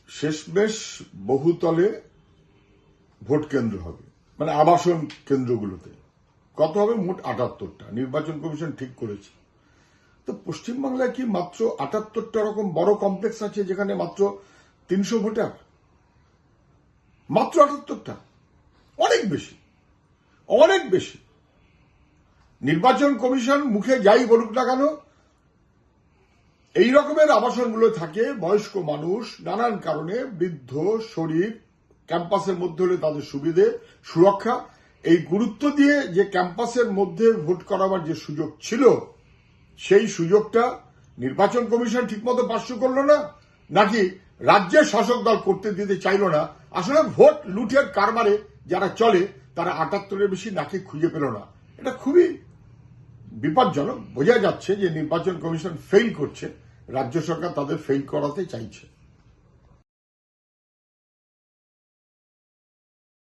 শেষমেশ বহুতলে ভোট কেন্দ্র হবে, মানে আবাসন কেন্দ্রগুলোতে কত হবে? মোট ৭৮টা নির্বাচন কমিশন ঠিক করেছে। তো পশ্চিমবাংলায় কি মাত্র ৭৮টা রকম বড় কমপ্লেক্স আছে যেখানে মাত্র ৩০০ ভোটার? মাত্র ৭৮টা? অনেক বেশি, অনেক বেশি। নির্বাচন কমিশন মুখে যাই বলুক না কেন, এই রকমের আবাসনগুলো থাকে বয়স্ক মানুষ, নানান কারণে বৃদ্ধ শরীর, ক্যাম্পাসের মধ্যে হলে তাদের সুবিধে, সুরক্ষা, এই গুরুত্ব দিয়ে যে ক্যাম্পাসের মধ্যে ভোট করাবার যে সুযোগ ছিল, সেই সুযোগটা নির্বাচন কমিশন ঠিকমতো পার্শ্ব করলো না, নাকি রাজ্যের শাসক দল করতে দিতে চাইল না? আসলে ভোট লুটের কারবারে যারা চলে তারা ৭৮-এর বেশি নাকি খুঁজে পেল না। এটা খুবই বিপজ্জনক। বোঝা যাচ্ছে যে নির্বাচন কমিশন ফেল করছে, রাজ্য সরকার তাদের ফেল করাতে চাইছে।